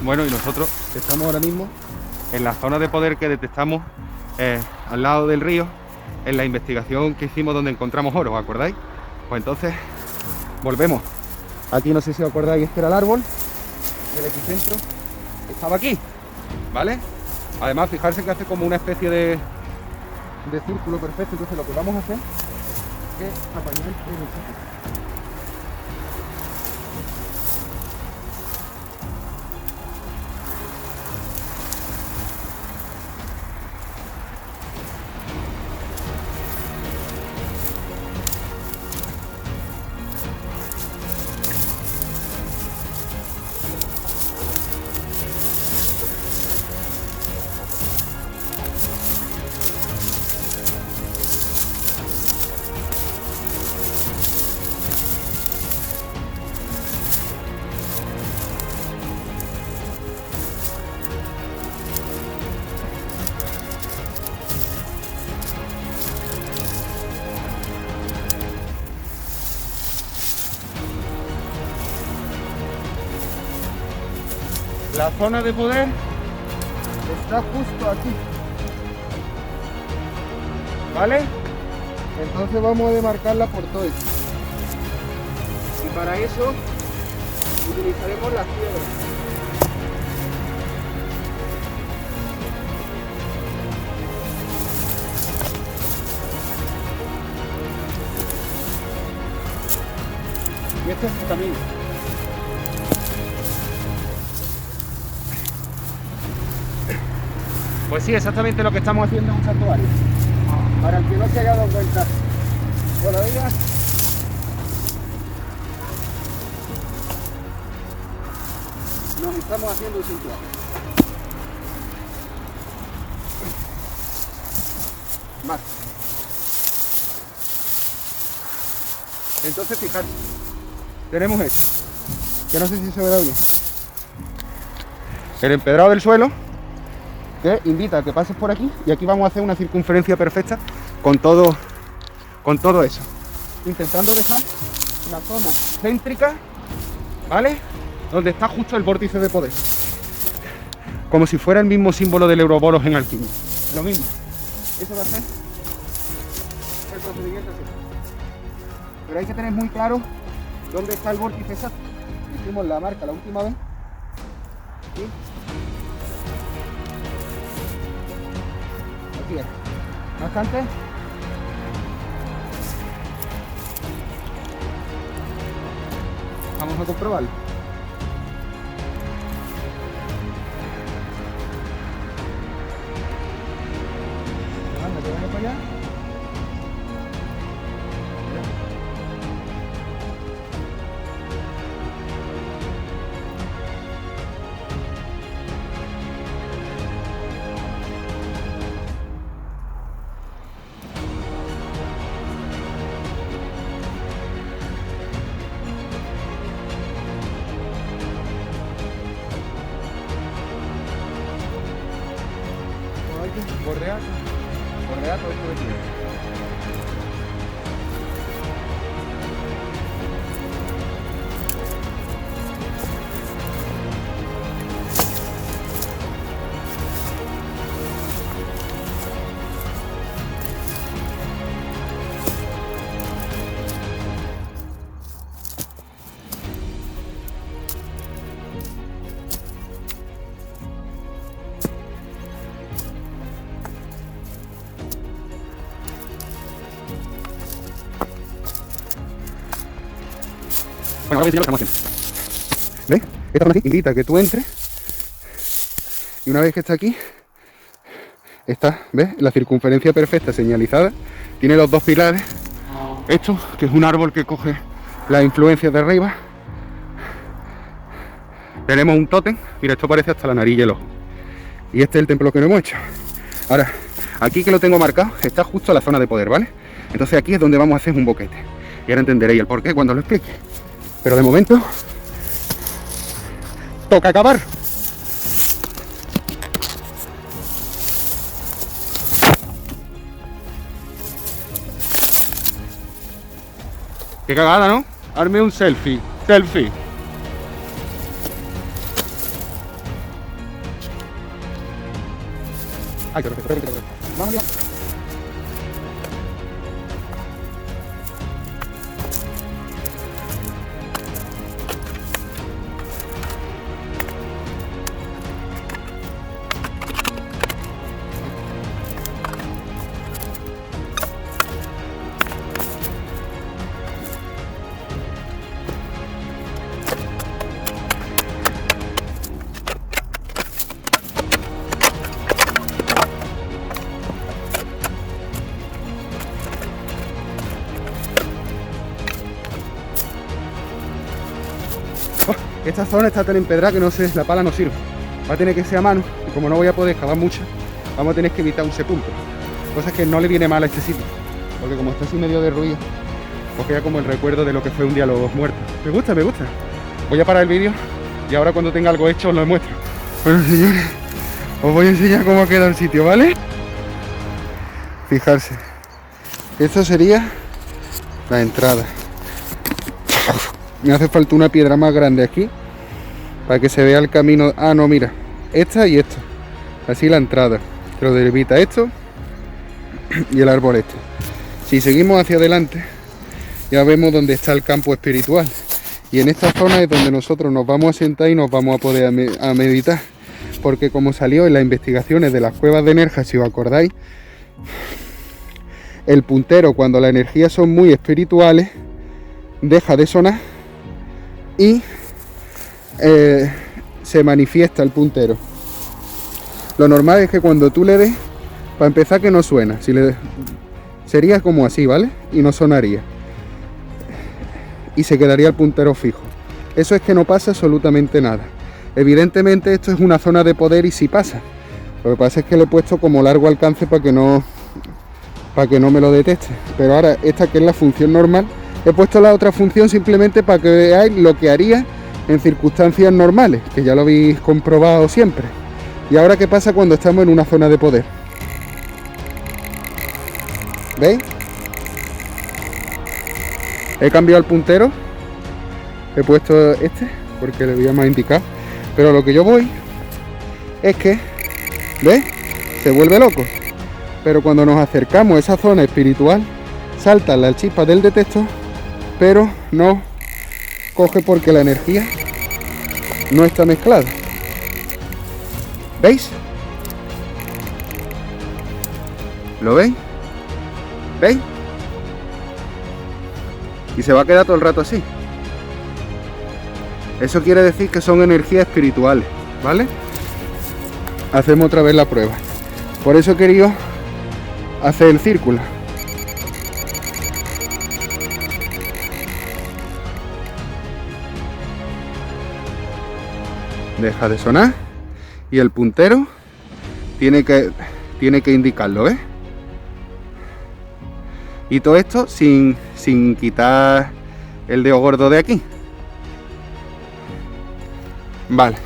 Bueno, y nosotros estamos ahora mismo en la zona de poder que detectamos al lado del río, en la investigación que hicimos donde encontramos oro, ¿os acordáis? Pues entonces volvemos. Aquí no sé si os acordáis, este era el árbol, y el epicentro estaba aquí, ¿vale? Además, fijarse que hace como una especie de círculo perfecto. Entonces lo que vamos a hacer es apañar el sitio. La zona de poder está justo aquí, ¿vale? Entonces vamos a demarcarla por todo esto. Y para eso utilizaremos las piedras. Y este es el camino. Pues sí, exactamente lo que estamos haciendo en un santuario. Para el que no se haya dado cuenta. Bueno, venga. Nos estamos haciendo un santuario. Más. Entonces, fijaros. Tenemos esto. Que no sé si se verá bien. El empedrado del suelo, que invita a que pases por aquí, y aquí vamos a hacer una circunferencia perfecta con todo eso, intentando dejar una zona céntrica, ¿vale? Donde está justo el vórtice de poder, como si fuera el mismo símbolo del Ouroboros en alquimia. Lo mismo, eso va a ser el procedimiento así. Pero hay que tener muy claro dónde está el vórtice exacto. Hicimos la marca la última vez, ¿sí? Aquí es. No obstante, vamos a comprobarlo. Anda, que vaya para allá. Bueno, ahora voy a enseñar lo que estamos haciendo. ¿Ves? Esta zona aquí invita a que tú entres. Y una vez que está aquí, está, ¿ves? La circunferencia perfecta señalizada. Tiene los dos pilares. Esto, que es un árbol que coge las influencias de arriba. Tenemos un tótem. Mira, esto parece hasta la nariz y el ojo. Y este es el templo que no hemos hecho. Ahora, aquí que lo tengo marcado, está justo la zona de poder, ¿vale? Entonces aquí es donde vamos a hacer un boquete. Y ahora entenderéis el porqué cuando lo explique. Pero de momento, toca acabar. Qué cagada, ¿no? Hazme un selfie. Selfie. Ay, qué perfecto. Vamos ya. Esta zona está tan empedrada que no sé, la pala no sirve. Va a tener que ser a mano y como no voy a poder excavar mucho, vamos a tener que evitar un sepulcro. Cosa que no le viene mal a este sitio, porque como está así medio derruido, pues queda como el recuerdo de lo que fue un día los muertos. Me gusta, me gusta. Voy a parar el vídeo y ahora cuando tenga algo hecho os lo muestro. Bueno, señores, os voy a enseñar cómo ha quedado el sitio, ¿vale? Fijarse. Esto sería la entrada. Me hace falta una piedra más grande aquí para que se vea el camino. Ah, no, mira, esta y esta. Así la entrada. Pero delimita esto y el árbol este. Si seguimos hacia adelante, ya vemos dónde está el campo espiritual. Y en esta zona es donde nosotros nos vamos a sentar y nos vamos a poder a meditar. Porque como salió en las investigaciones de las cuevas de Nerja, si os acordáis, el puntero, cuando las energías son muy espirituales, deja de sonar y se manifiesta el puntero. Lo normal es que cuando tú le des, para empezar, que no suena. Si le sería como así, ¿vale? Y no sonaría. Y se quedaría el puntero fijo. Eso es que no pasa absolutamente nada. Evidentemente esto es una zona de poder y sí pasa. Lo que pasa es que le he puesto como largo alcance para que no me lo detecte. Pero ahora esta, que es la función normal, he puesto la otra función simplemente para que veáis lo que haría en circunstancias normales, que ya lo habéis comprobado siempre. Y ahora, ¿qué pasa cuando estamos en una zona de poder? ¿Veis? He cambiado el puntero, he puesto este porque le voy a más indicar, pero lo que yo voy es que, ¿ves? Se vuelve loco. Pero cuando nos acercamos a esa zona espiritual, saltan las chispas del detector, pero no coge porque la energía no está mezclada. ¿Veis? ¿Lo veis? ¿Veis? Y se va a quedar todo el rato así. Eso quiere decir que son energías espirituales, ¿vale? Hacemos otra vez la prueba. Por eso he querido hacer el círculo. Deja de sonar y el puntero tiene que indicarlo, ¿ves? Y todo esto sin quitar el dedo gordo de aquí. Vale.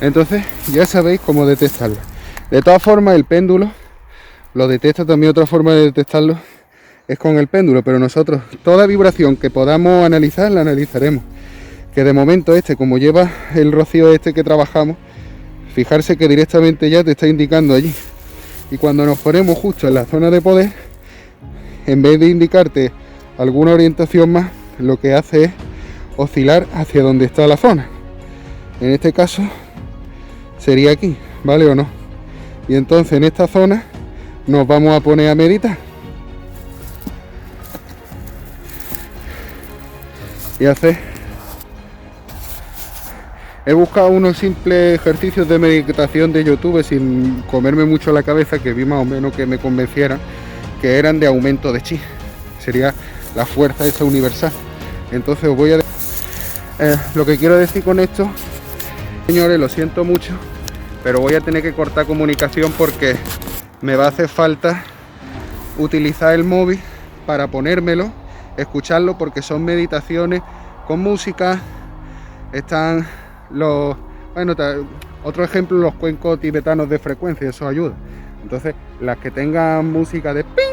Entonces ya sabéis cómo detectarlo. De todas formas, el péndulo lo detecta también. Otra forma de detectarlo es con el péndulo, pero nosotros toda vibración que podamos analizar la analizaremos. Que de momento como lleva el rocío que trabajamos, fijarse que directamente ya te está indicando allí. Y cuando nos ponemos justo en la zona de poder, en vez de indicarte alguna orientación más, lo que hace es oscilar hacia donde está la zona. En este caso sería aquí, ¿vale o no? Y entonces en esta zona nos vamos a poner a meditar y hacer. He buscado unos simples ejercicios de meditación de YouTube sin comerme mucho la cabeza, que vi más o menos que me convencieran, que eran de aumento de chi. Sería la fuerza esa universal. Entonces os voy a... lo que quiero decir con esto, señores, lo siento mucho, pero voy a tener que cortar comunicación porque me va a hacer falta utilizar el móvil para ponérmelo, escucharlo, porque son meditaciones con música. Están los... Bueno, otro ejemplo, los cuencos tibetanos de frecuencia, eso ayuda. Entonces, las que tengan música de ping,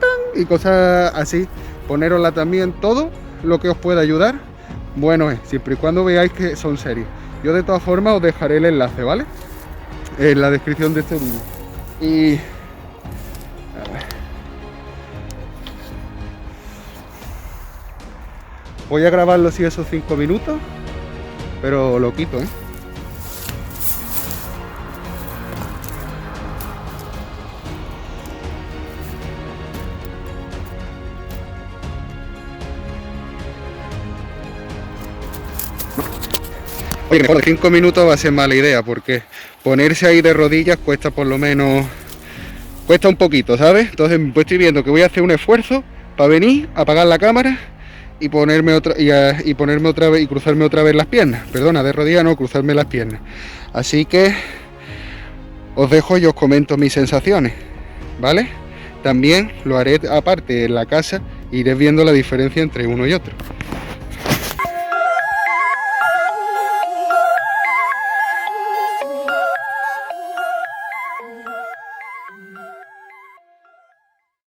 dang, y cosas así, ponérosla también. Todo lo que os pueda ayudar, bueno es, siempre y cuando veáis que son serios. Yo de todas formas os dejaré el enlace, ¿vale? En la descripción de este vídeo. Y... voy a grabarlo así esos 5 minutos, pero lo quito, ¿eh? Oye, mejor 5 minutos va a ser mala idea, porque ponerse ahí de rodillas cuesta por lo menos... cuesta un poquito, ¿sabes? Entonces pues estoy viendo que voy a hacer un esfuerzo para venir, apagar la cámara y ponerme otra vez y cruzarme otra vez las piernas. Perdona, de rodillas no, cruzarme las piernas. Así que os dejo y os comento mis sensaciones, ¿vale? También lo haré aparte en la casa, iré viendo la diferencia entre uno y otro.